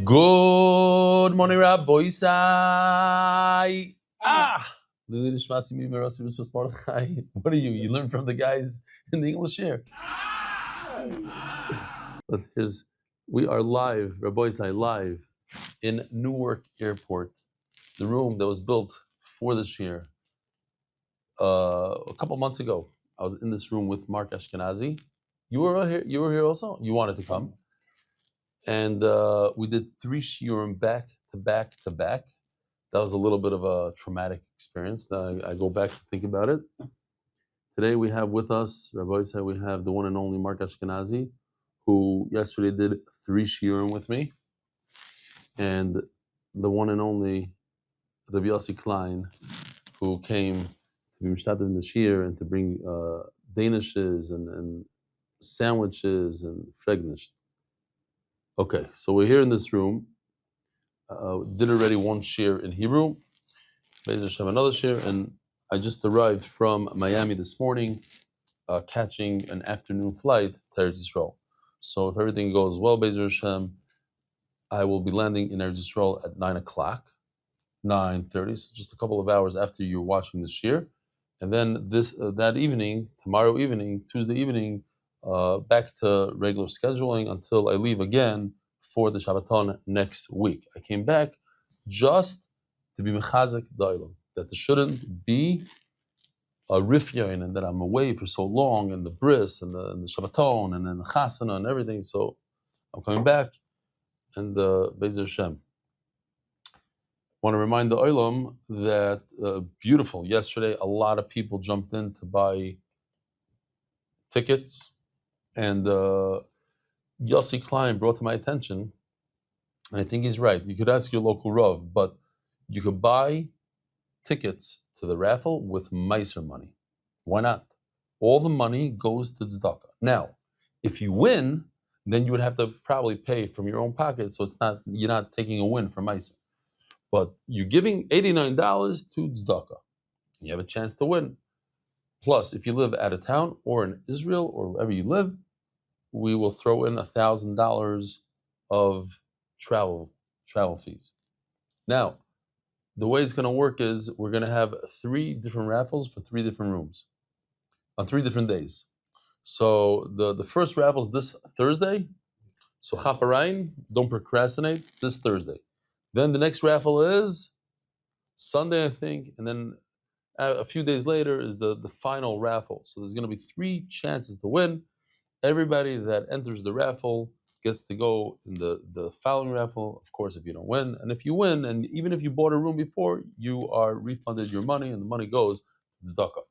Good morning, Rabbi Isai. Lili Nishmasi Mi Merasi Rispas Mordechai. What are you? You learn from the guys in the English here. We are live, Rabbi Isai, live in Newark Airport, the room that was built for this year. A couple months ago, I was in this room with Mark Ashkenazi. You were here. You were here also. You wanted to come. And we did 3 shiurim back to back to back. That was a little bit of a traumatic experience. Now I go back to think about it. Today we have with us, Rabbi said, we have the one and only Mark Ashkenazi, who yesterday did 3 shiurim with me, and the one and only Rabbi Yossi Klein, who came to be mishtatev in the shiur and to bring danishes and sandwiches and fregnish. Okay, so we're here in this room. Did already 1 shiur in Hebrew, Be'ez Hashem another shiur, and I just arrived from Miami this morning, catching an afternoon flight to Eretz Yisrael. So if everything goes well, Be'ez Hashem, I will be landing in Eretz Yisrael at 9 o'clock, 9:30, so just a couple of hours after you're watching the shiur, and then that evening, tomorrow evening, Tuesday evening, back to regular scheduling until I leave again for the Shabbaton next week. I came back just to be mechazik da'ilum, that there shouldn't be a rifyain and that I'm away for so long, and the bris and the Shabbaton and then the chasana and everything. So I'm coming back, and Be'ez Hashem. I want to remind the Olam that beautiful. Yesterday, a lot of people jumped in to buy tickets, and Yossi Klein brought to my attention, and I think he's right. You could ask your local Rav, but you could buy tickets to the raffle with Meiser money. Why not? All the money goes to tzedakah. Now, if you win, then you would have to probably pay from your own pocket, so you're not taking a win from Meiser. But you're giving $89 to tzedakah. You have a chance to win. Plus, if you live out of town or in Israel or wherever you live, we will throw in $1,000 of travel fees. Now, the way it's going to work is we're going to have 3 different raffles for 3 different rooms on 3 different days. So the first raffle is this Thursday. So Chaparain, don't procrastinate, this Thursday. Then the next raffle is Sunday, I think, and then a few days later is the final raffle. So there's going to be 3 chances to win. Everybody that enters the raffle gets to go in the following raffle, of course, if you don't win. And if you win, and even if you bought a room before, you are refunded your money, and the money goes to tzedakah.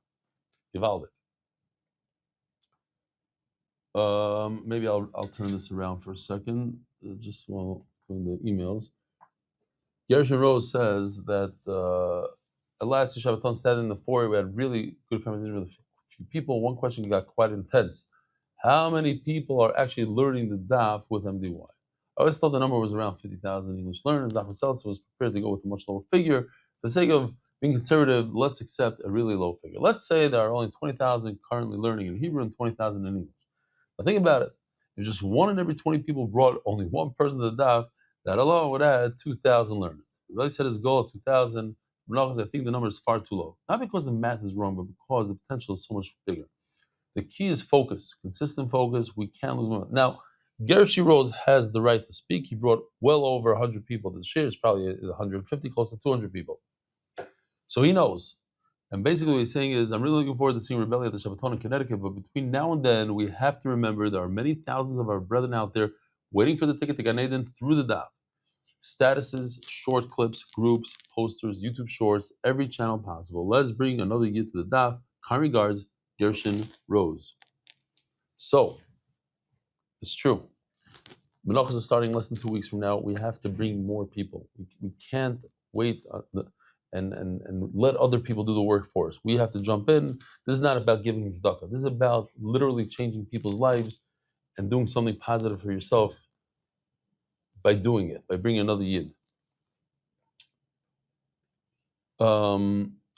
Givaldik. Maybe I'll turn this around for a second, just while doing the emails. Gershon Rose says that at last Shabbaton started in the 4, we had really good conversation with a few people. One question got quite intense. How many people are actually learning the daf with MDY? I always thought the number was around 50,000 English learners. Daf Seltz was prepared to go with a much lower figure. For the sake of being conservative, let's accept a really low figure. Let's say there are only 20,000 currently learning in Hebrew and 20,000 in English. Now think about it. If just 1 in every 20 people brought only 1 person to the daf, that alone would add 2,000 learners. If said his goal of 2,000, I think the number is far too low. Not because the math is wrong, but because the potential is so much bigger. The key is focus, consistent focus. We can't lose momentum. Now, Gershi Rose has the right to speak. He brought well over 100 people to the shiur. It's probably 150, close to 200 people. So he knows. And basically what he's saying is, I'm really looking forward to seeing Rebellion at the Shabbaton in Connecticut, but between now and then, we have to remember there are many thousands of our brethren out there waiting for the ticket to Gan Eden through the daf. Statuses, short clips, groups, posters, YouTube shorts, every channel possible. Let's bring another year to the daf. Kind regards, Gershon Rose. So, it's true. Menachos is starting less than 2 weeks from now. We have to bring more people. We can't wait and let other people do the work for us. We have to jump in. This is not about giving tzedakah. This is about literally changing people's lives and doing something positive for yourself by doing it, by bringing another yid.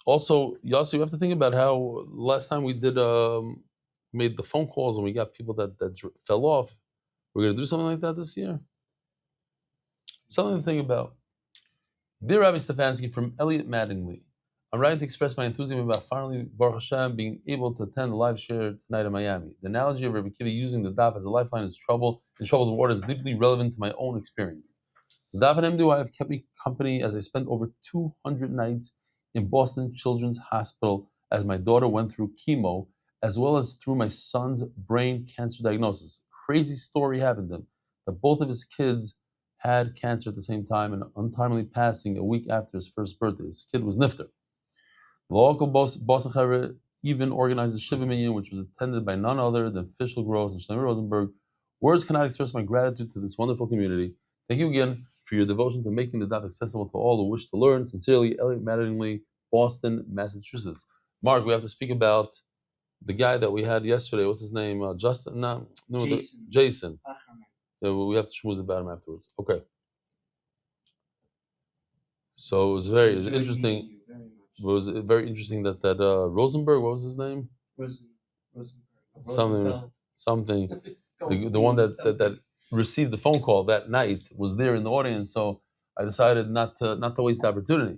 Also, Yossi, you have to think about how last time we did made the phone calls and we got people that fell off. We're going to do something like that this year? Something to think about. Dear Rabbi Stefansky from Elliot Mattingly, I'm writing to express my enthusiasm about finally, Baruch Hashem, being able to attend the live share tonight in Miami. The analogy of Rabbi Kiva using the daf as a lifeline in troubled water is deeply relevant to my own experience. The daf and MDU have kept me company as I spent over 200 nights in Boston Children's Hospital as my daughter went through chemo, as well as through my son's brain cancer diagnosis. Crazy story happened to him, that both of his kids had cancer at the same time and untimely passing a week after his first birthday. His kid was nifter. The local Boston Chavre even organized a Shiva Minyan, which was attended by none other than Fischl Gross and Shlomo Rosenberg. Words cannot express my gratitude to this wonderful community. Thank you again for your devotion to making the daf accessible to all who wish to learn. Sincerely, Elliot Mattingly, Boston, Massachusetts. Mark, we have to speak about the guy that we had yesterday. What's his name? Justin? No, Jason. Yeah, we have to schmooze about him afterwards. Okay. So it was interesting. It was very interesting that Rosenberg, what was his name? Something. The one that received the phone call that night was there in the audience. So I decided not to waste the opportunity.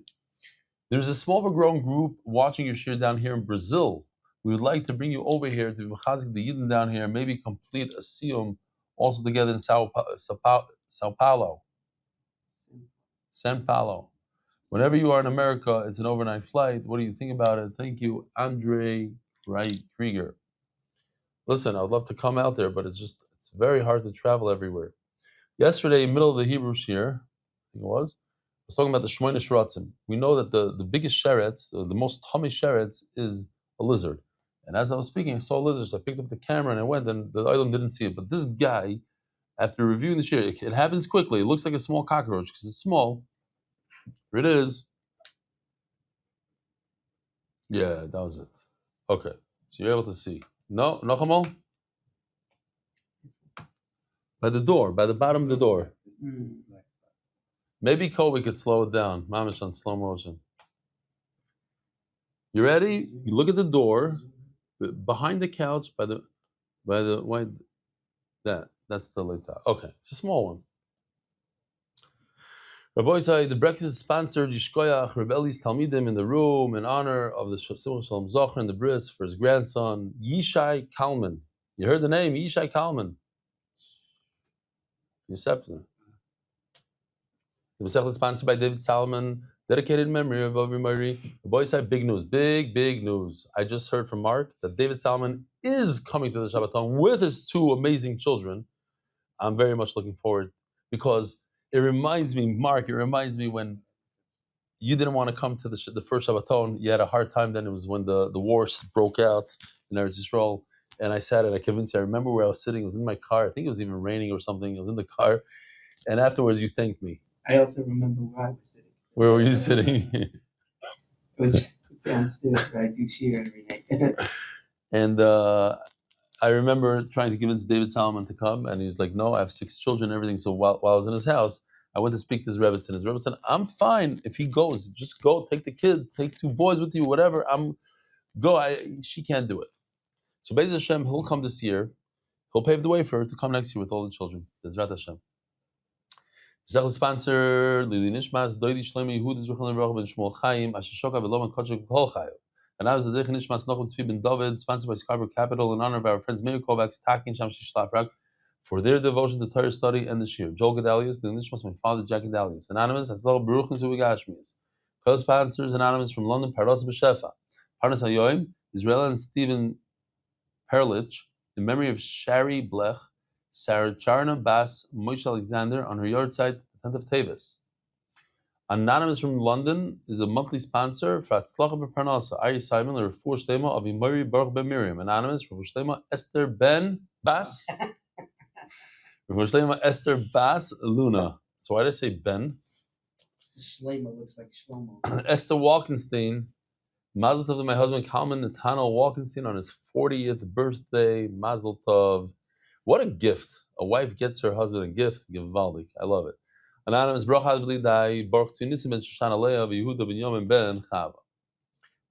There's a small but growing group watching your share down here in Brazil. We would like to bring you over here to Mechazik the Yidden down here, maybe complete a siyum also together in Sao Paulo. San Paulo. Whenever you are in America, it's an overnight flight. What do you think about it? Thank you, Andre Krieger. Listen, I'd love to come out there, but it's very hard to travel everywhere. Yesterday, middle of the Hebrew Shir, I think it was talking about the Shmoyne Shratzim. We know that the biggest sheretz, the most tummy sheretz, is a lizard. And as I was speaking, I saw a lizard, so I picked up the camera and I went, and the island didn't see it. But this guy, after reviewing the shir, it happens quickly. It looks like a small cockroach because it's small. Here it is. Yeah, that was it. Okay, so you're able to see. No, Nochamal? By the door, by the bottom of the door. Maybe Kobe could slow it down. Mamish on slow motion. You ready? You look at the door, behind the couch, by the white. That's the Leita. Okay, it's a small one. Rabbi Isai, the breakfast is sponsored Yishkoyach Rebelli's Talmidim in the room in honor of the Simcha Shalom Zocher and the bris for his grandson Yishai Kalman. You heard the name Yishai Kalman. Yosepna. The Masechta is sponsored by David Salomon, dedicated in memory of Avi Mari. Rabbi Isai, big news, big news. I just heard from Mark that David Salomon is coming to the Shabbaton with his two amazing children. I'm very much looking forward because it reminds me, Mark, when you didn't want to come to the first Shabbaton. You had a hard time then. It was when the wars broke out in Eretz Yisrael. And I sat and I convinced you. I remember where I was sitting. It was in my car. I think it was even raining or something. I was in the car. And afterwards, you thanked me. I also remember where I was sitting. Where were you sitting? It was downstairs where I do shir every night. And I remember trying to convince David Salomon to come, and he was like, "No, I have 6 children and everything." So while I was in his house, I went to speak to his Rebbetzin. His Rebbetzin said, "I'm fine if he goes. Just go, take the kid, take 2 boys with you, whatever. She can't do it." So Be'ez Hashem, he'll come this year. He'll pave the way for her to come next year with all the children. Bezrat Hashem. Zech sponsor Lili Nishmas Doidi Shlomi Yehud Zruchel Nevrach Ben Shmuel Chaim Asher Shoka Veloman Kotchek Kol Chaim. And I was the Zech Nishmas Nochum Tzvi Ben David, sponsored by Scarborough Capital in honor of our friends Meir Kovacs, Taki and Shamshi Shlafrak for their devotion to Torah study and the Shir. Joel Gedalius, Lili Nishmas, my father Jack Gedalius. Anonymous, that's Lel Baruch and Zuvigashmias. Co-sponsors Anonymous from London, Paros B'Shefa. Parnas Hayoim, Israel and Stephen Perlich, in memory of Shari Blech, Sarah Charna Bas Moshe Alexander on her yard site, the 10th of Tevis. Anonymous from London is a monthly sponsor for Atzlacha B'Parnasa. Ari Simon, the Refuah Shlema of Imari Baruch Ben Miriam. Anonymous, Refuah Shlema Esther Ben Bas. Refuah Shlema Esther Bas Luna. So why did I say Ben? Shlema looks like Shlomo. Esther Walkenstein. Mazel Tov to my husband Kalman Nathaniel Walkenstein on his 40th birthday. Mazel Tov. What a gift. A wife gets her husband a gift. Givaldik. I love it. Anonymous Brachad B'Lidai Baruch Tzinisim Ben Shoshana Leah Yehuda Ben Yom Ben Chava.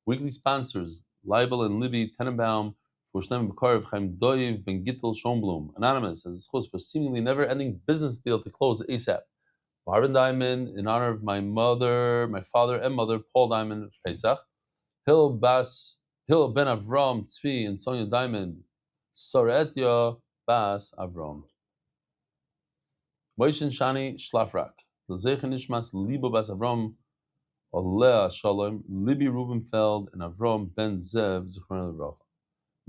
Weekly sponsors Leiba and Libby Tenenbaum for Shneim B'Karev Chaim Doiv Ben Gittel Schonblum. Anonymous has a schos for seemingly never-ending business deal to close ASAP. Marvin Diamond, in honor of my father and mother, Paul Diamond, Pesach. Hill ben Avram, Tzvi, and Sonia Diamond, Soretya Bas Avram. Moshe Shani Shlafrak. L'zeichen Nishmas Leiba Bas Avram, Olea Shalom, Libby Rubenfeld, and Avram Ben Zev, Zichron Levracha.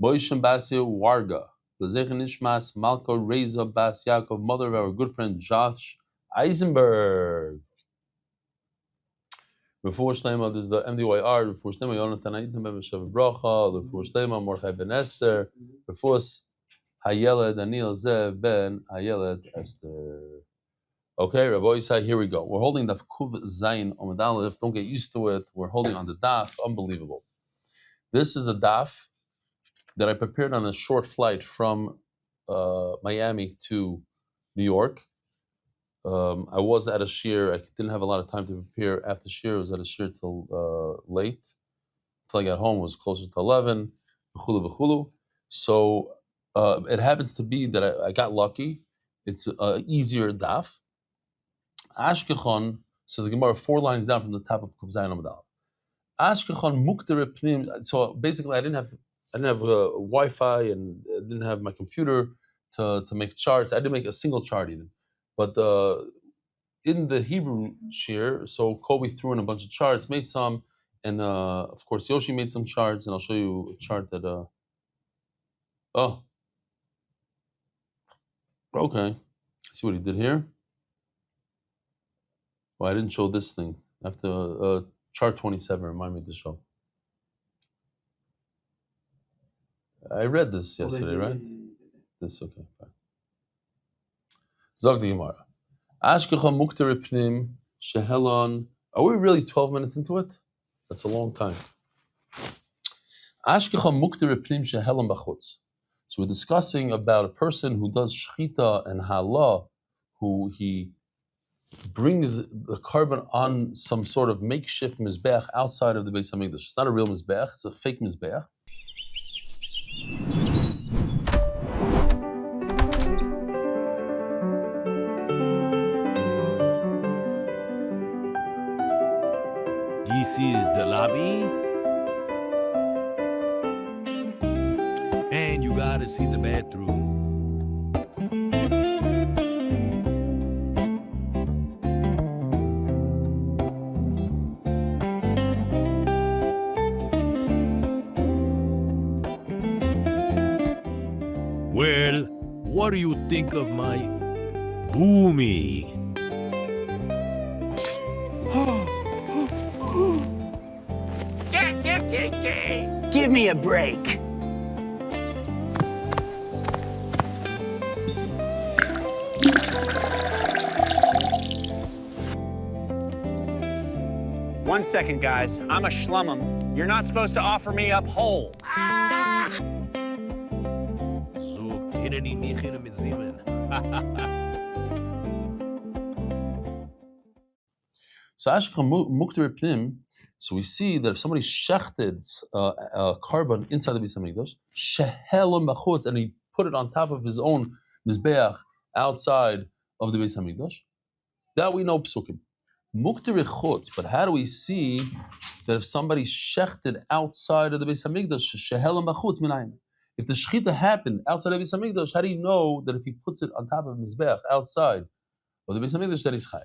Moshe Basil Warga. L'zeichen Nishmas Malko Reza Bas Yaakov, mother of our good friend Josh Eisenberg. Refuah Shlema, this is the MDYR. Refuah Shlema, Yonatan Aitim Ben Shav Bracha. Refuah Shlema, Mordechai Ben Esther. Refuah Hayeled Daniel Zev Ben Hayeled Esther. Okay, Rabbi Yisai, here we go. We're holding Daf Kuv Zayin Omid Aleph. Don't get used to it. We're holding on the Daf. Unbelievable. This is a Daf that I prepared on a short flight from Miami to New York. I was at a shir. I didn't have a lot of time to prepare after shir. I was at a shir till late. Till I got home, it was closer to 11. V'chulu v'chulu. So it happens to be that I got lucky. It's an easier daf. Ashkechon, says the Gemara 4 lines down from the top of Kuf Zayin Amud Aleph. Ashkechon muktere pnim. So basically, I didn't have Wi-Fi and I didn't have my computer to make charts. I didn't make a single chart even. But in the Hebrew shir, so Kobe threw in a bunch of charts, made some, and of course Yoshi made some charts, and I'll show you a chart that. Oh, okay. See what he did here. Well, I didn't show this thing. I have to chart 27. Remind me to show. I read this yesterday, right? This okay. Fine. Zog the Gemara. Ashkecha mukter pnim shehelon. Are we really 12 minutes into it? That's a long time. Ashkecha mukter pnim shehelon bachutz. So we're discussing about a person who does shchita and halah, who he brings the carbon on some sort of makeshift mizbeach outside of the Beis Hamikdash. It's not a real mizbeach; it's a fake mizbeach. This is the lobby, and you gotta see the bathroom. Well, what do you think of my boomy? Give me a break. One second, guys. I'm a schlummum. You're not supposed to offer me up whole. So, kenneni nichene mit Simen. So Ashkechon mukter pnim. So we see that if somebody shechted carbon inside the Beis Hamikdash, shehelon bachutz, and he put it on top of his own mizbeach outside of the Beis Hamikdash, that we know psukim. Mukter chutz, but how do we see that if somebody shechted outside of the Beis Hamikdash, shehelon bachutz minayin? If the shechita happened outside of the Beis Hamikdash, how do you know that if he puts it on top of mizbeach outside of the Beis Hamikdash, that he's chayav?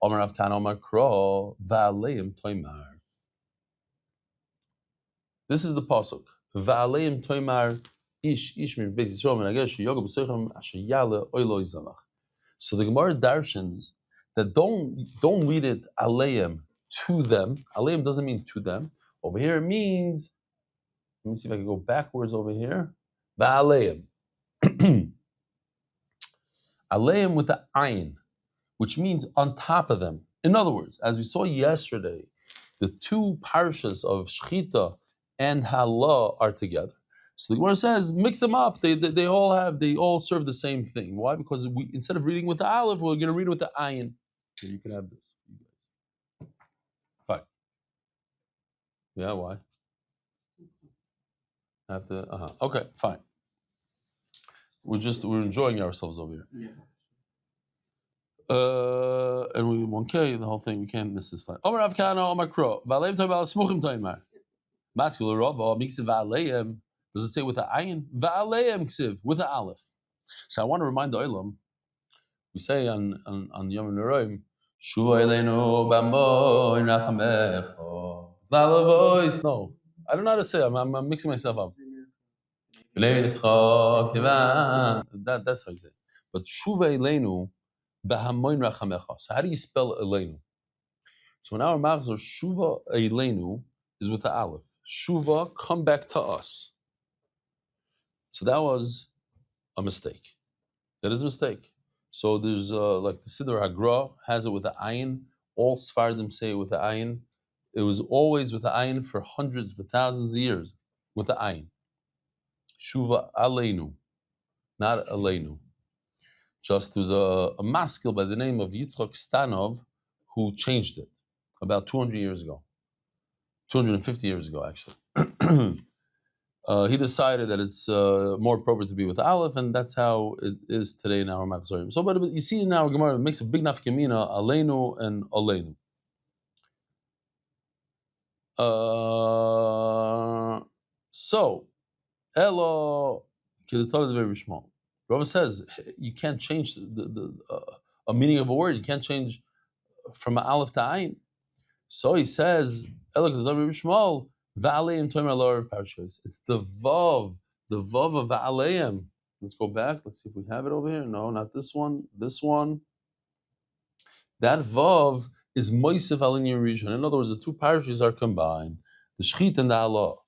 Omer Avkan Omer Kro Va'aleim Toimar. This is the pasuk. Va'aleim Toimar Ish min Beis Yisrael min Hagesh Yoga B'Seicham Asher Yale Oilo Yizamach. So the Gemara darshans that don't read it aleim to them. Aleim doesn't mean to them. Over here it means. Let me see if I can go backwards over here. Va'aleim. Aleim with the ayin, which means on top of them. In other words, as we saw yesterday, the two parshas of Shechita and Halah are together. So the Gemara says, mix them up. They all serve the same thing. Why? Because instead of reading with the Aleph, we're going to read it with the Ayin. So you can have this. Fine. Yeah, why? I have to. Okay, fine. We're enjoying ourselves over here. Yeah. And we 1K, the whole thing, we can't miss this fight. Omar Avkana, Omar Kro. Valeim Toibal Smuchim Toimar. Masculine Rava, Miksiv Valeim. Does it say with the ayin? Valeim Ksiv, with the aleph. So I want to remind the Olam, we say on Yom Neroim, Shuva Eleinu B'amoin Rachamecha. Valavois. No, I don't know how to say it. I'm mixing myself up. That's how you say it. But Shuva Eleinu B'amoin Rachamecha. So how do you spell Eleinu? So in our Machzor, Shuva Eleinu is with the aleph. Shuva, come back to us. So that was a mistake. That is a mistake. So there's like the Siddur Hagra has it with the ayin. All Sfardim say it with the ayin. It was always with the ayin for hundreds, for thousands of years with the ayin. Shuva Aleinu, not Aleinu. Just there's a maskil by the name of Yitzchak Stanov who changed it about 200 years ago. 250 years ago, actually. He decided that it's more appropriate to be with the aleph, and that's how it is today in our Machzorim. So, but you see in our Gemara, it makes a big nafkamina, aleinu and aleinu. So, Elo, Rava says you can't change a meaning of a word. You can't change from an aleph to ayin. So he says, Elo Bishmal. Va'aleim toimer lower parashos. It's the vav of va'aleim. Let's go back. Let's see if we have it over here. No, not this one. This one. That vav is moisev alin yerishon. In other words, the two parashos are combined. The shchit and the Allah.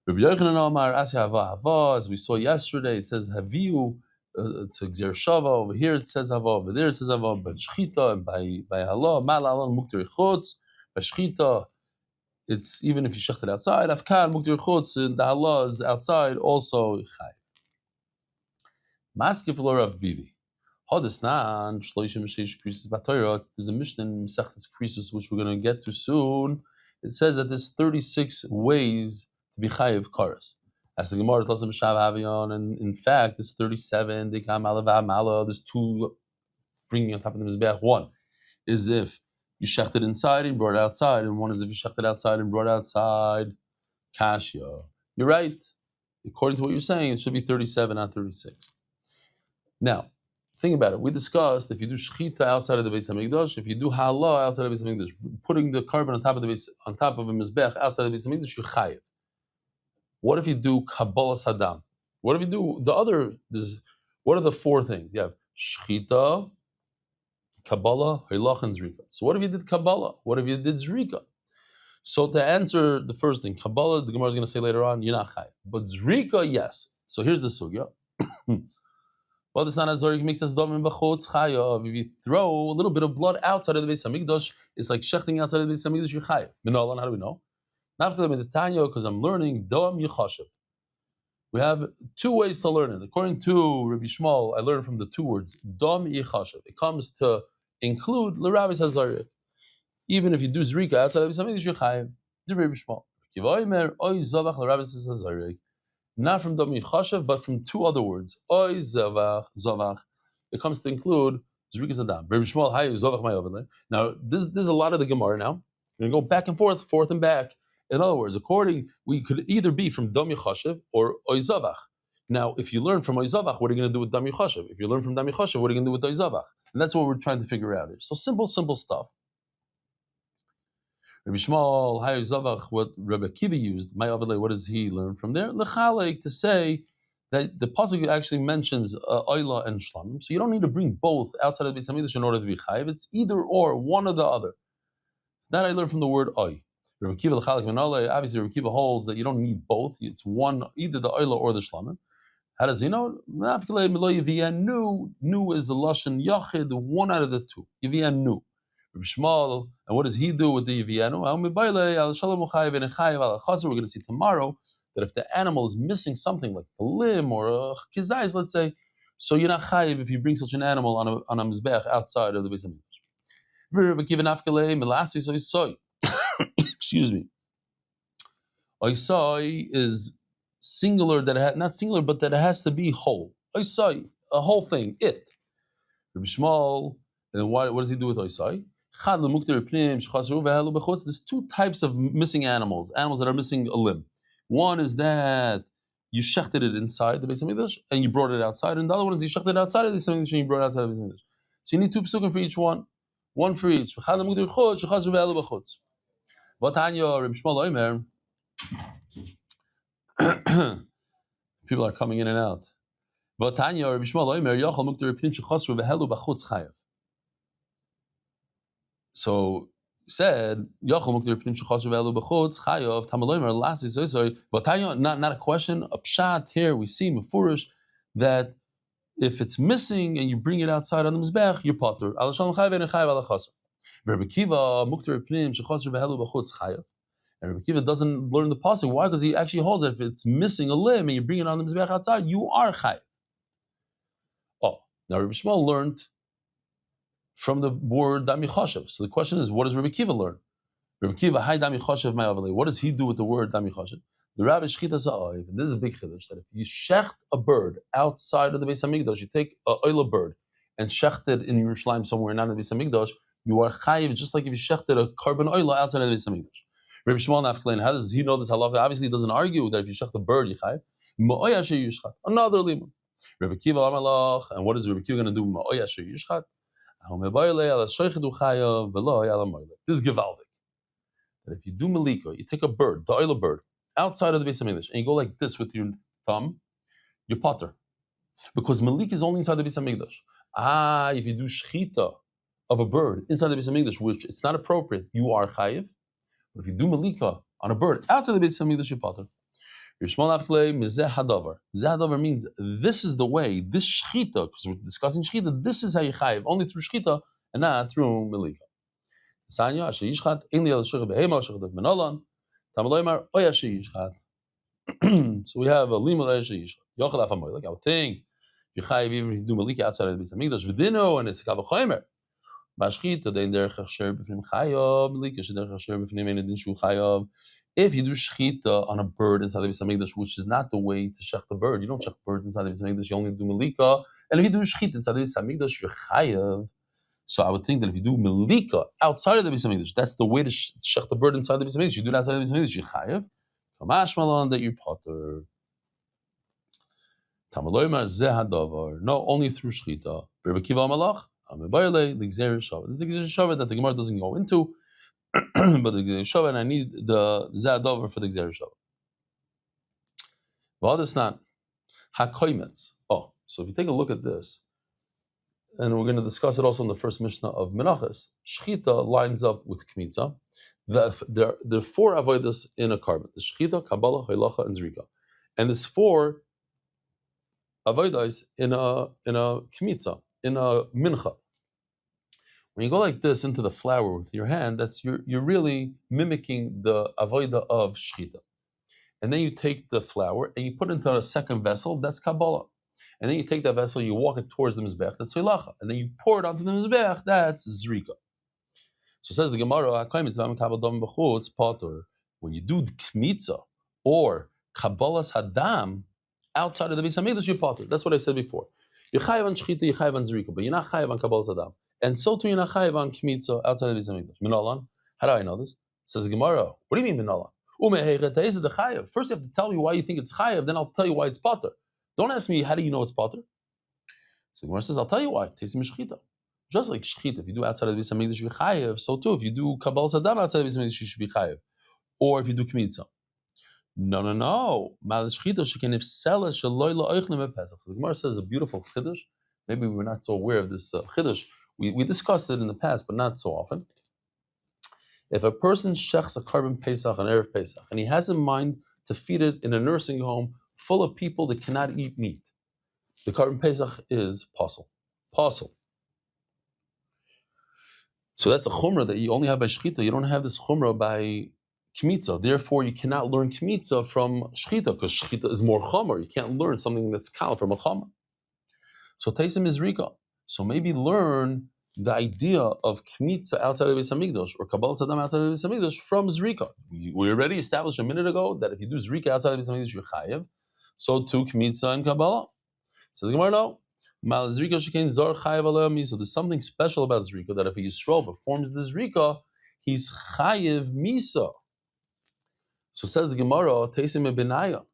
Rabbi Yochanan Amar Asi hava hava. As we saw yesterday, it says haviu. It's a gzer shava. Over here it says hava. Over there it says hava. But shchita and by Allah, mal alon mukter chutz. By shchita. It's even if you shecht it outside, afkan muktir chutz, the halal is outside, also chay. Maskif Rav Bivi. Hodesnan shloishim sheish krisis b'Torah. There's a Mishnah in Masechtas Krisis which we're going to get to soon. It says that there's 36 ways to be chayiv karas. As the Gemara tells them Shav Havion, and in fact, there's 37. They come ala. There's two bringing on top of the mizbeach. One is if you shecht it inside and brought it outside, and one is if you shecht it outside and brought it outside. Kashya. You're right. According to what you're saying, it should be 37, not 36. Now, think about it. We discussed if you do shechita outside of the Beis Hamikdash, if you do halah outside of the Beis Hamikdash, putting the carbon on top of a mizbech outside of the Beis Hamikdash, you're chayiv. What if you do kabbalah sadam? What if you do the other? What are the four things? You have shechita, Kabbalah, Hailach, and Zrika. So what if you did Kabbalah? What if you did Zrika? So to answer the first thing, Kabbalah, the Gemara is going to say later on, you're not chayiv. But Zrika, yes. So here's the sugya. But it's not as Zorik makes us dom in bachotz chayav. If you throw a little bit of blood outside of the Beis Hamikdash, it's like shechting outside of the Beis Hamikdash, you're chayiv. How do we know? Not because I'm learning dom yichashav. We have two ways to learn it. According to Rabbi Shmuel, I learned from the two words, dom yichashav. It comes to include l'Rabbi Hazariah. Even if you do zrika outside of Beis Hamikdash, you're chayiv. Rabbi Shmuel. Kivoimer oy zavach l'Rabbi Hazariah. Not from dom yichashav, but from two other words. Oy zavach. It comes to include zrika zadam. Rabbi Shmuel hayu zavach ma'oveleh. Now this is a lot of the Gemara. Now we're gonna go back and forth and back. In other words, we could either be from Dam Yechashev or Oizavach. Now, if you learn from Oizavach, what are you going to do with Dam Yechashev? If you learn from Dam Yechashev, what are you going to do with Oizavach? And that's what we're trying to figure out here. So simple stuff. Rabbi Shmuel, Hay Oizavach, what Rabbi Akiva used, what does he learn from there? Lechalek, to say that the pasuk actually mentions Oila and Shlamim, so you don't need to bring both outside of the Beis Hamikdash in order to be chayiv. It's either or, one or the other. That I learned from the word Oy. Rabbi Akiva, obviously Rabbi Akiva holds that you don't need both. It's one, either the oila or the shlamim. How does he know? Nu is the lashon yachid, one out of the two. Yiviyanu. Rabbi Shmuel, and what does he do with the yiviyanu? We're going to see tomorrow that if the animal is missing something like a limb or a kizayis, let's say, so you're not chayiv if you bring such an animal on a mizbech outside of the Beis Hamikdash. Rabbi Akiva nafkalei melasi soy. Excuse me. Oisai is singular, not singular, but that it has to be whole. Oisai, a whole thing, it. Rabbi Shmuel And what does he do with Oisai? There's two types of missing animals that are missing a limb. One is that you shechted it inside the Beis Hamikdash and you brought it outside, and the other one is you shechted it outside of the Beis Hamikdash and you brought it outside of the Beis Hamikdash. So you need two psukim for each one for each. People are coming in and out. So said not a question, a pshat here we see mefurish that if it's missing and you bring it outside on the mizbech, you're potter. And Rabbi Kiva doesn't learn the pasuk. Why? Because he actually holds that if it's missing a limb and you bring it on the mizbech outside, you are chayav. Oh, now Rabbi Shmuel learned from the word dami choshev. So the question is, what does Rabbi Kiva learn? Rabbi Kiva, hi dami choshev ma'avalei. What does he do with the word dami choshev? The Rabbi shchita sa'oiv, and this is a big chiddush, that if you shecht a bird outside of the Beis Hamikdash, you take a oila bird and shecht it in Yerushalayim somewhere, not in the Beis Hamikdash, you are chayiv just like if you shechted a carbon oila outside of the Beis Hamikdash. Rabbi Shmuel nafkelein, how does he know this halacha? Obviously, he doesn't argue that if you shecht a bird, you chayiv. Ma'oya sheyushchat, another limon. Rabbi Kiva amalach, and what is Rabbi Kiva going to do? Ma'oya sheyushchat. This is gewaldik. That if you do malika, you take a bird, the oila bird, outside of the Beis Hamikdash, and you go like this with your thumb, you're potter. Because malika is only inside the Beis Hamikdash. If you do shchita of a bird inside the Beis Hamikdash, which it's not appropriate, you are chayiv. But if you do malika on a bird outside the Beis Hamikdash, you're potter. Zehadavar means this is the way, this shchita, because we're discussing shchita, this is how you chayiv, only through shchita and not through malika. So we have a limud yishchat. Yochel afamoy. Like I would think you chayiv even if you do malika outside of the Beis Hamikdash v'dino and it's kavachomer. Bashchita dein derech hasher b'fnim chayav malika shederech hasher b'fnim ein edin shu chayav. If you do shchita on a bird inside the Beis Hamikdash, which is not the way to shech the bird, you don't shech birds inside the Beis Hamikdash. You only do malika. And if you do shchita inside the Beis Hamikdash, you're chayav. So I would think that if you do malika outside of the Beis Hamikdash, that's the way to shech the bird inside the Beis Hamikdash. You do it outside the Beis Hamikdash, you're chayav. Kamash malan that you're potter. Tamaloymar zehadavar. No, only through shchita. Rabbi Kiva amalach. Amebayale the gzeir shavet. This is a gzeir shavet that the Gemara doesn't go into, but the gzeir shavet, and I need the zehadavar for the gzeir shavet. Well, that's not hakoymetz. Oh, so if you take a look at this, and we're going to discuss it also in the first Mishnah of Menachos, shchita lines up with kmitza. There are four avodas in a carbon: the shchita, kabbalah, halacha, and zrika. And there's four avodas in a kmitza, in a mincha. When you go like this into the flour with your hand, that's you're really mimicking the avodah of shchita. And then you take the flour and you put it into a second vessel, that's kabbalah. And then you take that vessel, you walk it towards the mizbech, that's halacha. And then you pour it onto the mizbech, that's zrika. So says the Gemara, when you do kmitza or kabbalas hadam outside of the Beis Hamikdash, you're potter. That's what I said before. You're chayav on shchita, you're chayav on zrika, but you're not chayav on kabbalas hadam. And so too, you're not chayav on kmitza outside of the Beis Hamikdash. Minalan, how do I know this? Says the Gemara, what do you mean minalan? First you have to tell me why you think it's chayav, then I'll tell you why it's potter. Don't ask me, how do you know it's potter? So the Gemara says, I'll tell you why. Teisim shchita. Just like shchita, if you do outside of the Beis Hamikdash, you're chayav. So too, if you do kabbalas hadam outside of the Beis Hamikdash, you should be chayav. Or if you do kmitza. No. Mal shchita sheken if selas shaloi la'oichlem bePesach. So the Gemara says a beautiful chiddush. Maybe we're not so aware of this chiddush. We discussed it in the past, but not so often. If a person shechs a carbon Pesach, an Erev Pesach, and he has in mind to feed it in a nursing home full of people that cannot eat meat, the carbon Pesach is pasul. So that's a chumrah that you only have by shchita. You don't have this chumrah by kmitza. Therefore, you cannot learn kmitza from shchita because shchita is more chomer. You can't learn something that's kal from a chomer. So taisim is rika. So maybe learn the idea of kmitza outside of the Beis Hamikdash or kabbalas hadam outside of the Beis Hamikdash from zrika. We already established a minute ago that if you do zrika outside of the Beis Hamikdash, you're chayev. So too kmitza and kabbalah. Says Gemara, no. Mal zrika shekain zar chayav alei misa. There's something special about zrika that if a Yisrael performs the zrika, he's chayiv misa. So says the Gemara, Teisim Benaya.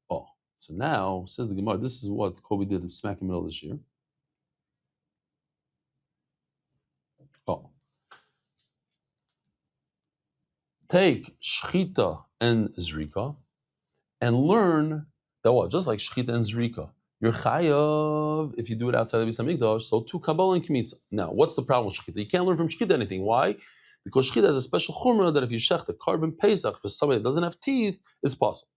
Oh, so now says the Gemara, this is what Kobe did smack in the middle of this year. Oh. Take Shchita and Zrika and learn that what? Just like Shchita and Zrika, you're chayav if you do it outside of Beis Hamikdash, so to Kabbalah and Kmitza. Now, what's the problem with Shchita? You can't learn from Shchita anything. Why? Because Shchita has a special chumrah that if you shech the carbon Pesach for somebody that doesn't have teeth, it's possible.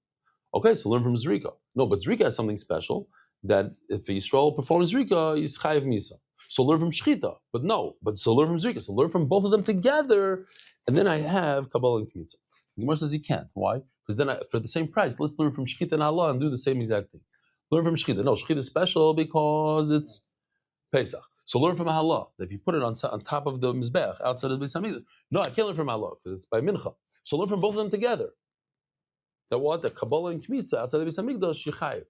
Okay, so learn from Zrika. No, but Zrika has something special that if Yisrael performs Zrika, he's chayav misa. So learn from Shchita. But no, so learn from Zrika. So learn from both of them together, and then I have Kabbalah and Kmitza. So the Gemara says you can't. Why? Because then for the same price, let's learn from Shchita and Allah and do the same exact thing. Learn from Shchita. No, Shchita is special because it's Pesach. So learn from Allah. If you put it on top of the Mizbeach, outside of the Beis Hamikdash. No, I can't learn from Allah because it's by Mincha. So learn from both of them together. That what? The Kabbalah and Kmitza outside of the Beis Hamikdash, Yechayev.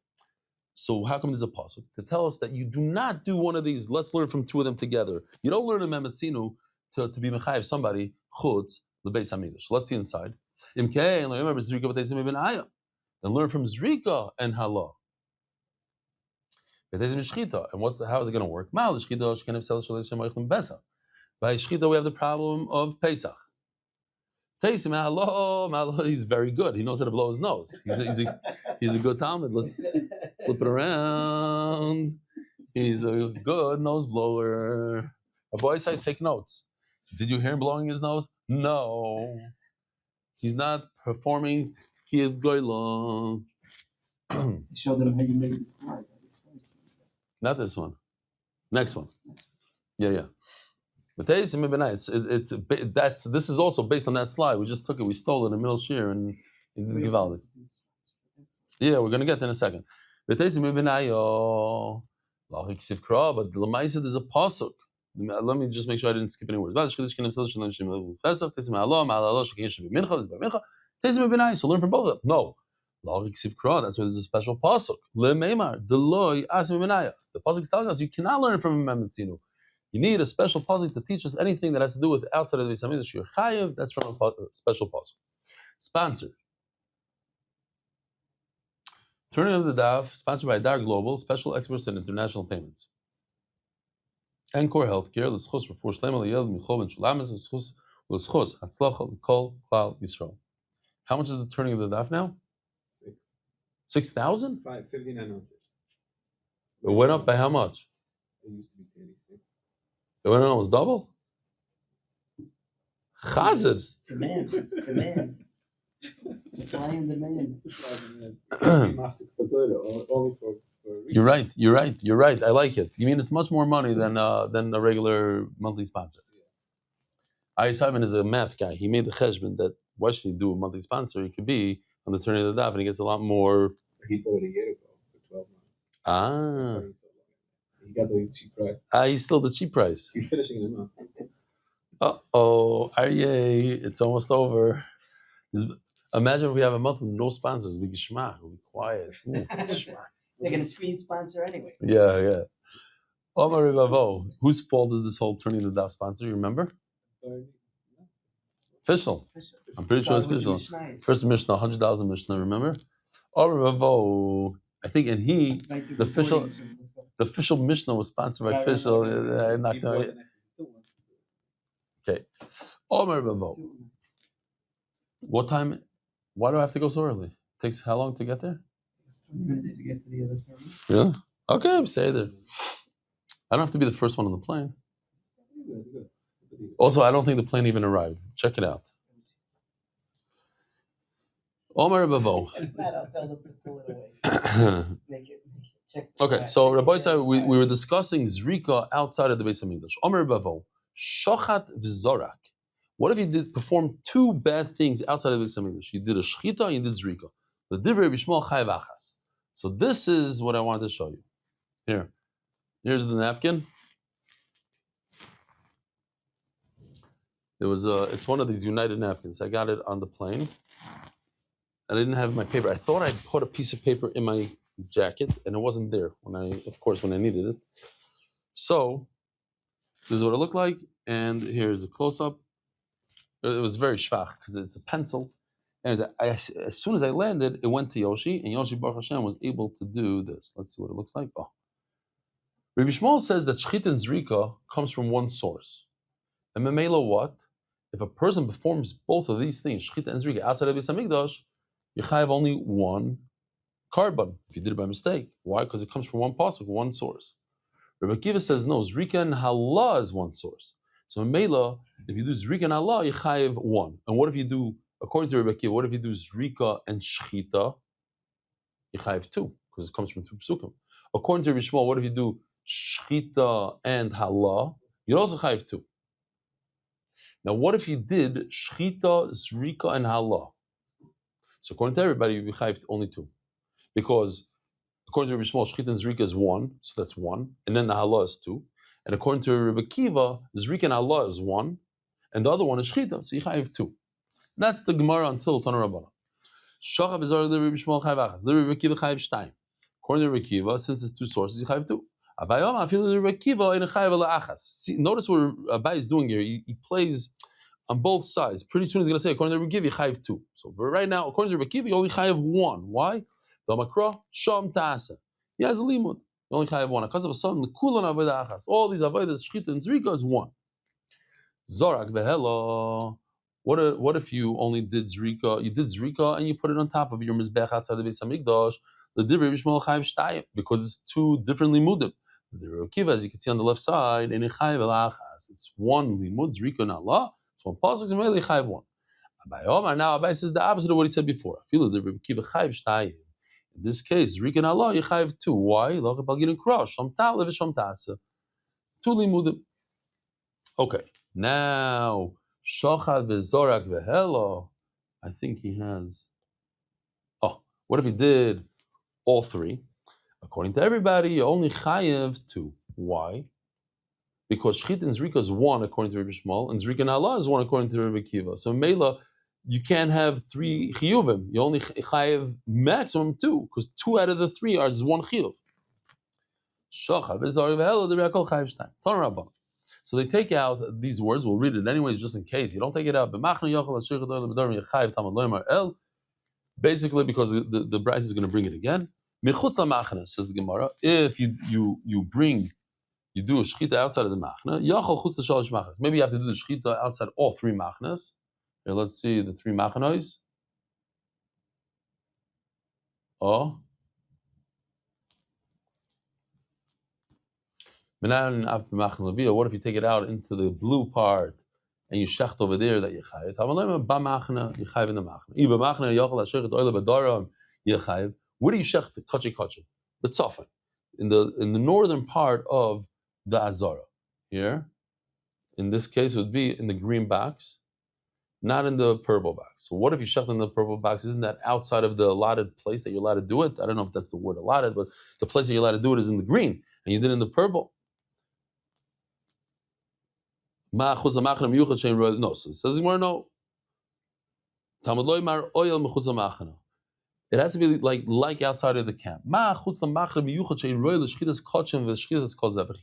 So how come there's a pasuk to tell us that you do not do one of these? Let's learn from two of them together. You don't learn a Memetzinu to be Mechayev somebody chutz the Beis Hamikdash. Let's see inside. Then learn from Zrika and Halah. And how is it going to work? By Shchita we have the problem of Pesach. He's very good. He knows how to blow his nose. He's a good Talmud. Let's flip it around. He's a good nose blower. A boy said, take notes. Did you hear him blowing his nose? No. He's not performing Kiyad Goyla. Show them how you made the slide. Not this one. Next one. Yeah. But this is also based on that slide. We just took it. We stole it in the middle shir and in the Givaldi. Yeah, we're going to get there in a second. But the Lamaisa there's a pasuk. Let me just make sure I didn't skip any words. So learn from both of them. No. That's why there's a special pasuk. The pasuk is telling us you cannot learn from a Memetzinu. You need a special pasuk to teach us anything that has to do with outside of the Beis Hamikdash. You're chayav. That's from a special pasuk. Sponsored. Turning of the Daf, sponsored by Dar Global, special experts in international payments. Encore Healthcare, l'schus refuah shlema l'yeled michol ben shulamis l'schus hatzlacha l'kol klal Yisrael. How much is the turning of the Daf now? 6,000? 5,900. It went up by how much? It used to be 36. It went almost double? Chazid. Demand. It's demand. Supply and demand. You're right. I like it. You mean it's much more money than a regular monthly sponsor. Ari Simon is a math guy. He made the cheshbon that why should he do a monthly sponsor? He could be on the turning of the Daf and he gets a lot more. He bought it a year ago for 12 months. He got the cheap price. He's still the cheap price. He's finishing in a month. Ariel, it's almost over. Imagine if we have a month with no sponsors. We can schmack. We'll be quiet. They're going to screen sponsor anyways. Yeah. Omar Rivavo. Whose fault is this whole turning the Daf sponsor? You remember? Official. I'm pretty sure it's official. First Mishnah, $100 Mishnah, remember? Omar Rivavo. I think, and the official Mishnah was sponsored by official. I knocked out. Okay. Omar Rivavo. What time? Why do I have to go so early? It takes how long to get there? 20 minutes to get to the other terminal. Really? Okay, I'm saying there. I don't have to be the first one on the plane. Also, I don't think the plane even arrived. Check it out. Omer Bavo. If not, I'll tell them to pull it away. Make it. Check. Okay, so Rabbi said we were discussing Zrika outside of the Beis Hamikdash. Omer Bavo. Shochat v'zorak. What if you perform two bad things outside of the Beis Hamikdash? You did a shchita, you did Zrika. The divrei b'shmal chayav achas. So this is what I wanted to show you. Here's the napkin. It's one of these United napkins. I got it on the plane. I didn't have my paper. I thought I'd put a piece of paper in my jacket, and it wasn't there when I needed it. So this is what it looked like, and here's a close-up. It was very schwach because it's a pencil. And as soon as I landed, it went to Yoshi, and Yoshi Baruch Hashem was able to do this. Let's see what it looks like. Oh. Rabbi Shmuel says that Shchit and Zrika comes from one source. And Memela what? If a person performs both of these things, Shchit and Zrika, outside of Beis Hamikdash, you have only one carbon, if you did it by mistake. Why? Because it comes from one pasuk, one source. Rabbi Akiva says, no, Zrika and Hala is one source. So Memela, if you do Zrika and Hala, you have one. And what if you do, according to Rabbi Akiva, what if you do Zrika and Shchita? You have two, because it comes from two psukim. According to Rabbi Shmuel, what if you do Shchita and Hala? You'd also have two. Now, what if you did Shchita, Zrika, and Hala? So according to everybody, you have only two. Because according to Rabbi Shmuel, Shchita and Zrika is one, so that's one. And then the Hala is two. And according to Rabbi Akiva, Zrika and Hala is one. And the other one is Shchita, so you have two. That's the Gemara until Tana Rabbana. Shachav is already Rabbi Shmuel chayv achas. The Rabbi Akiva chayv shtayim. According to Rabbi Akiva, since it's two sources, you chayv two. Abayom afilu Rabbi Akiva in chayv la'achas. Notice what Abai is doing here. He plays on both sides. Pretty soon he's going to say, according to Rabbi Akiva, you chayv two. So but right now, according to Rabbi Akiva, you only chayv one. Why? The makra sham ta'asa. He has a limud. You only chayv one. Because of a son, l'kulan avodah achas. All these avodas, shchita and zrika is one. Zorak vehela. What if you only did Zrika? You did Zrika and you put it on top of your Mizbech outside the Beis Hamikdash. The Rabbi Shmuel chayv shtayim because it's two different limudim. The Rabbi Akiva, as you can see on the left side, in chayv elachas, it's one limud Zrika and Allah. It's one pasuk and really chayv one. Abai now Abai says the opposite of what he said before. I feel the Rabbi Akiva chayv shtayim. In this case, Zrika and Allah, you chayv two. Why? Lachab bagin crush. Sham ta'alev sham ta'asa. Two limudim. Okay, now. Shochad v'zorak v'helo. I think he has. Oh, what if he did all three? According to everybody, you only chayev two. Why? Because shchit and zrika is one according to Rabbi Shmuel, and zrika and Allah is one according to Rabbi Akiva. So Mela, you can't have three chiyuvim. You only chayev maximum two, because two out of the three are just one chiyuv. Shochad v'zorak v'helo. The Re'akol chayev shtayim. Ton Rabbah. So they take out these words. We'll read it anyways, just in case. You don't take it out. Basically, because the Bryce is going to bring it again. Says the Gemara. If you do a shchita outside of the machna, maybe you have to do the shchita outside all three machnas. Here, let's see the three machnos. Oh. What if you take it out into the blue part and you shecht over there that you chayiv? You chayiv in the machna. Where do you shecht kachi? The tzafin, in the northern part of the azara. Here, in this case, it would be in the green box, not in the purple box. So what if you shecht in the purple box? Isn't that outside of the allotted place that you're allowed to do it? I don't know if that's the word allotted, but the place that you're allowed to do it is in the green, and you did it in the purple. No, so it says more no. It has to be like outside of the camp. You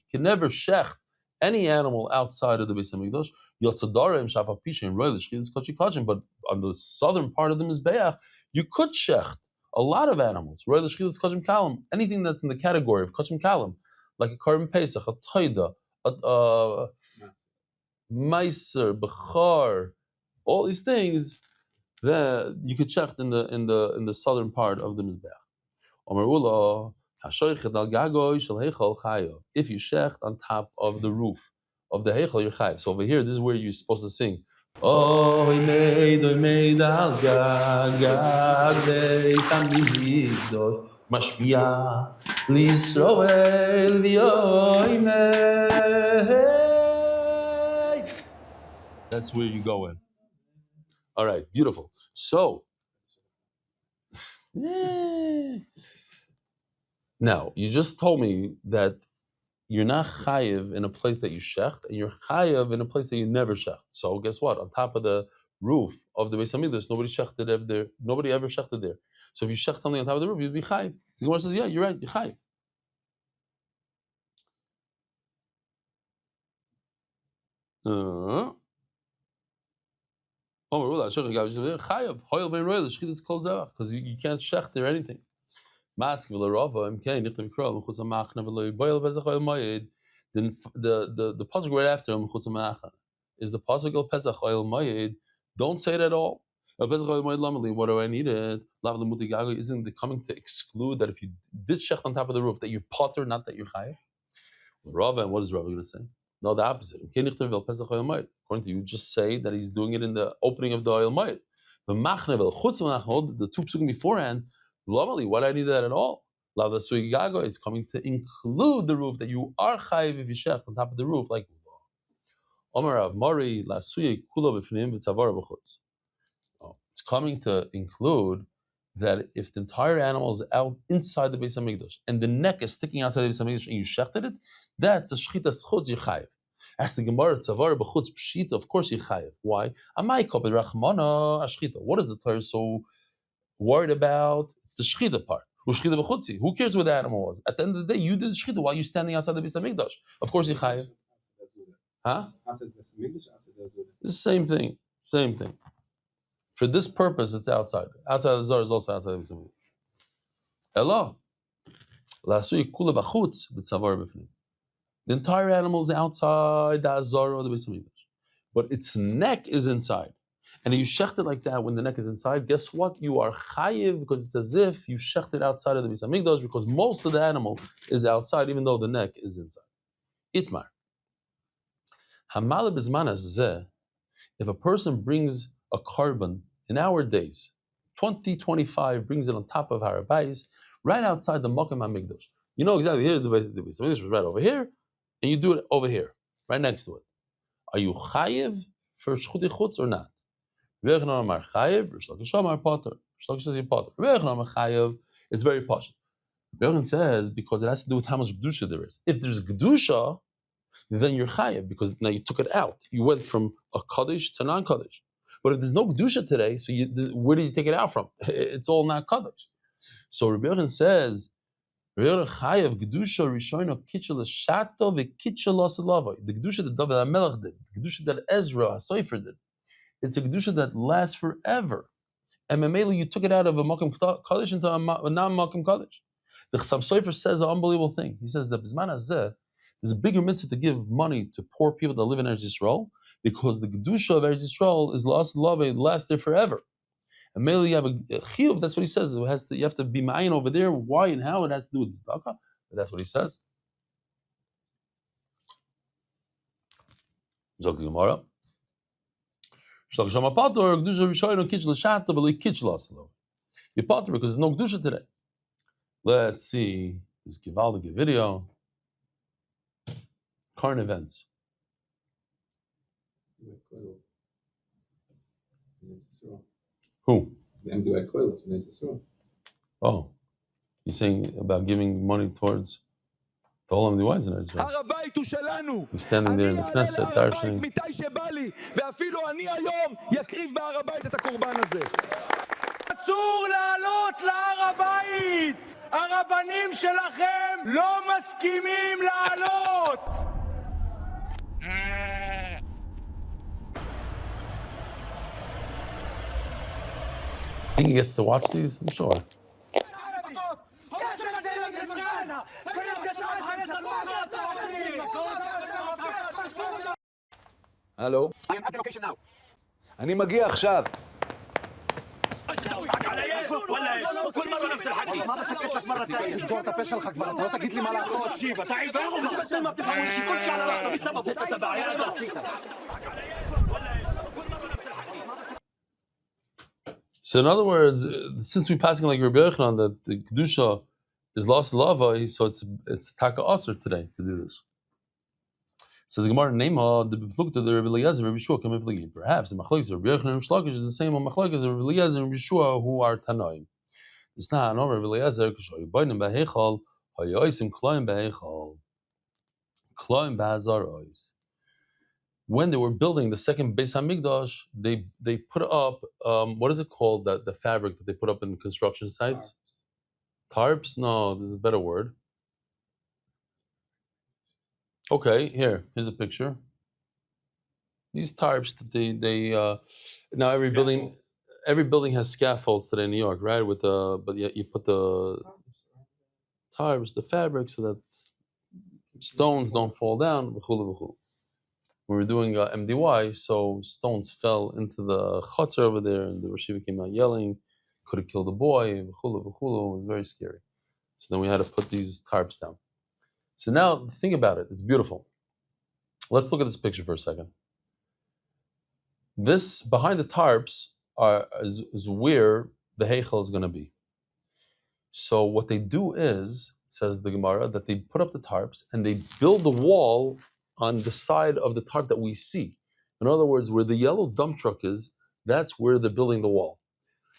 can never shecht any animal outside of the Beis Hamikdash. But on the southern part of the Mizbeach, you could shecht a lot of animals. Anything that's in the category of kachim kalim, like a korban pesach, a toida, a Meiser, Bechar, all these things that you could check in the southern part of the Mizbeach. If you shecht on top of the roof of the Heichal, you're chayiv. So over here, this is where you're supposed to sing. Oh, Mashpia, Lisroel, that's where you go in. All right, beautiful. So, now, you just told me that you're not chayiv in a place that you shecht, and you're chayiv in a place that you never shecht. So guess what? On top of the roof of the Beis Hamikdash, nobody shechted there. Nobody ever shechted there. So if you shecht something on top of the roof, you'd be chayiv. The Gemara says, yeah, you're right, you're chayiv. Because you can't shecht there anything. Then the pasuk right after him is the pasuk al Pesach Oil Mayed. Don't say it at all. What do I need it? Isn't it coming to exclude that if you did shecht on top of the roof that you're potter, not that you're chayiv? Rava, and what is Rava going to say? No, the opposite. According to you, just say that he's doing it in the opening of the Oil Mayed. But the two psukim beforehand, what do I need that at all? It's coming to include the roof that you are chayiv if you shecht on top of the roof, like it's coming to include that if the entire animal is out inside the Beis Hamikdash and the neck is sticking outside the Beis Hamikdash and you shechted it, that's a shchitas chutz yichayev. As the Gemara tzavar b'chutz pshita, of course yichayev. Why? Amai koped rachmana ashchita. What is the Torah so worried about? It's the shchita part. Who cares where the animal was? At the end of the day, you did the shchita while you're standing outside the Beis Hamikdash. Of course yichayev. Huh? It's the same thing. Same thing. For this purpose, it's outside. Outside the Zohar is also outside of the Ella. The entire animal is outside the Zohar of the Beis Hamikdash, but its neck is inside. And you shecht it like that when the neck is inside. Guess what? You are chayiv because it's as if you shecht it outside of the Beis Hamikdash because most of the animal is outside, even though the neck is inside. Itmar. Hamaleh bizman hazeh. If a person brings a carbon in our days, 2025 brings it on top of Har Bayis, right outside the Makom HaMikdash. You know exactly, here the Beis Hamikdash was right over here, and you do it over here, right next to it. Are you chayiv for shchuti chutz or not? It's very posh. Reuven says because it has to do with how much kedusha there is. If there's kedusha, then you're chayiv because now you took it out. You went from a kaddish to non-kaddish. But if there's no kedusha today, so where do you take it out from? It's all not kaddish. So Rabbi Yochanan says, the kedusha that David HaMelech did, the kedusha that Ezra HaSofer did, it's a kedusha that lasts forever. And Mamela, you took it out of a Makom Kaddish into a non-Makom Kaddish. The Chassam Sofer says an unbelievable thing. He says that B'zman Hazeh, there's a bigger mitzvah to give money to poor people that live in Eretz Yisrael because the kedusha of Eretz Yisrael is lost love and lasts there forever. And mainly you have a chiyuv. That's what he says. You have to be ma'ayin over there. Why and how it has to do with tzedakah. But that's what he says. Zog the Gemara. You're potter because there's no kedusha today. Let's see this givaldige video. Current events. Who? Oh, you're saying about giving money towards the Olam Diwais in Israel. We're standing there in the Knesset, darshaning. אסור לעלות להר הבית! הרבנים שלכם לא מסכימים לעלות! Think he gets to watch these? I'm sure. הלו? אני מגיע עכשיו. כל מרה נפס الحكي ما بسكت لك مرة ثانية تسكر الطبش שלך כבר אתה לא תגיד לי מה לעשות תקשיב אתה עיוור או מתבשל מה בتفهموا شيء كل شيء على راسنا بسبب انت تبع So in other words, since we passing like Rabbi Yochanan that the kedusha is lost lava, so it's taka aser today to do this. Says the Gemara, Neima the beflukta the Rabbi Eliezer Rabbi Yeshua come infligate. Perhaps the machlokes of Rabbi Yochanan and Shlakish is the same on machlokes of Rabbi Eliezer and Rabbi Yeshua who are tanoim. It's not no Rabbi Eliezer kshoy bainim behechal hayoisim kloim behechal kloim bazarois. when they were building the second Beis Hamikdash, they put up what is it called, the fabric that they put up in construction sites? Tarps? No, this is a better word. Okay, here's a picture. These tarps that they now every building has scaffolds today in New York, right? But yet you put the tarps, the fabric, so that stones don't fall down. We were doing MDY, so stones fell into the chutzner over there, and the Rashiva came out yelling, could have killed a boy. It was very scary. So then we had to put these tarps down. So now think about it; it's beautiful. Let's look at this picture for a second. This behind the tarps is where the heichal is going to be. So what they do is, says the Gemara, that they put up the tarps and they build the wall on the side of the tarp that we see. In other words, where the yellow dump truck is, that's where they're building the wall.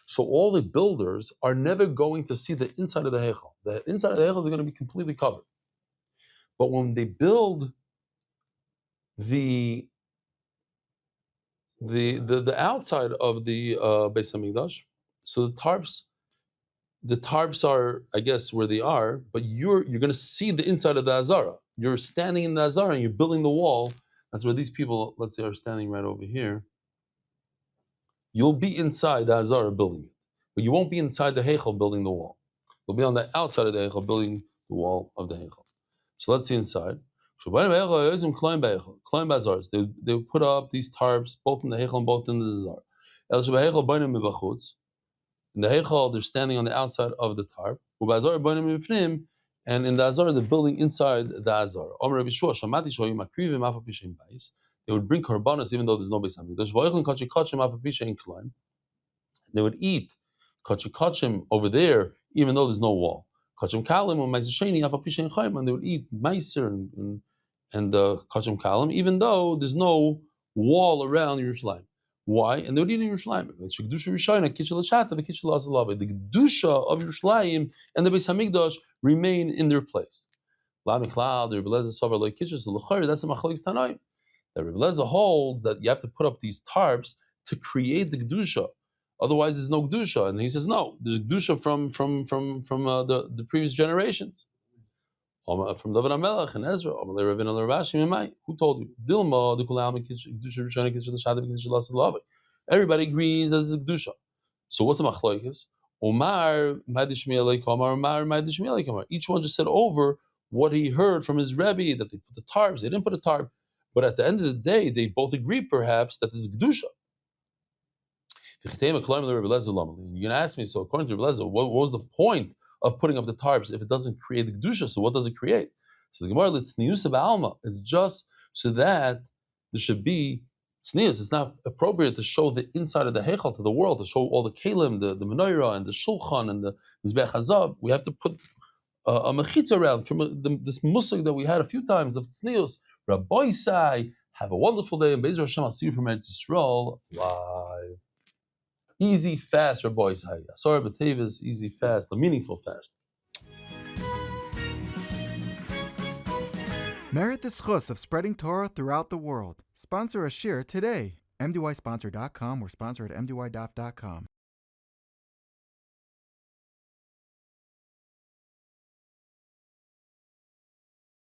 So all the builders are never going to see the inside of the heichal. The inside of the heichal is going to be completely covered. But when they build the outside of the Beis Hamikdash, so the tarps are, I guess, where they are, but you're going to see the inside of the Azara. You're standing in the Azara and you're building the wall. That's where these people, let's say, are standing right over here. You'll be inside the Azara building it, but you won't be inside the Heichel building the wall. You'll be on the outside of the Heichel building the wall of the Heichel. So let's see inside. They put up these tarps both in the Heichel and both in the Azara. In the Heichal, they're standing on the outside of the tarp. And in the Azar, they're building inside the Azar. They would bring korbanos even though there's no Beis Hamikdash. They would eat kachim over there even though there's no wall. And they would eat meiser and kachim kalim even though there's no wall around Yerushalayim. Why? And they would eat in Yerushalayim. The Kedusha of Yerushalayim and the Beis Hamikdash remain in their place. That's the Machlokes Tanaim. That Rebbe Lezer holds that you have to put up these tarps to create the Kedusha. Otherwise, there's no Kedusha. And he says, no, there's Kedusha from the previous generations. From David HaMelech and Ezra, who told you? Everybody agrees that it's a kedusha. So what's the machlokes? Each one just said over what he heard from his Rebbe, that they put the tarps, they didn't put a tarp, but at the end of the day, they both agree perhaps that this is kedusha. You're going to ask me, so according to Rebbe Lezer, what was the point of putting up the tarps if it doesn't create the kedusha? So what does it create? So the Gemara, it's tznius b'alma. It's just so that there should be tznius. It's not appropriate to show the inside of the heichal to the world, to show all the kelim, the menorah and the shulchan and the mizbech hazav. We have to put a mechitza around from this musig that we had a few times of tznius. Rabbi Sai, have a wonderful day, and Be'ezer Hashem, I'll see you from Eretz Yisrael live. Easy fast, Rabbi Sai. Asar b'tevis, easy fast, a meaningful fast. Merit the schus of spreading Torah throughout the world. Sponsor a shir today. MDYsponsor.com or sponsor at MDYDaf.com.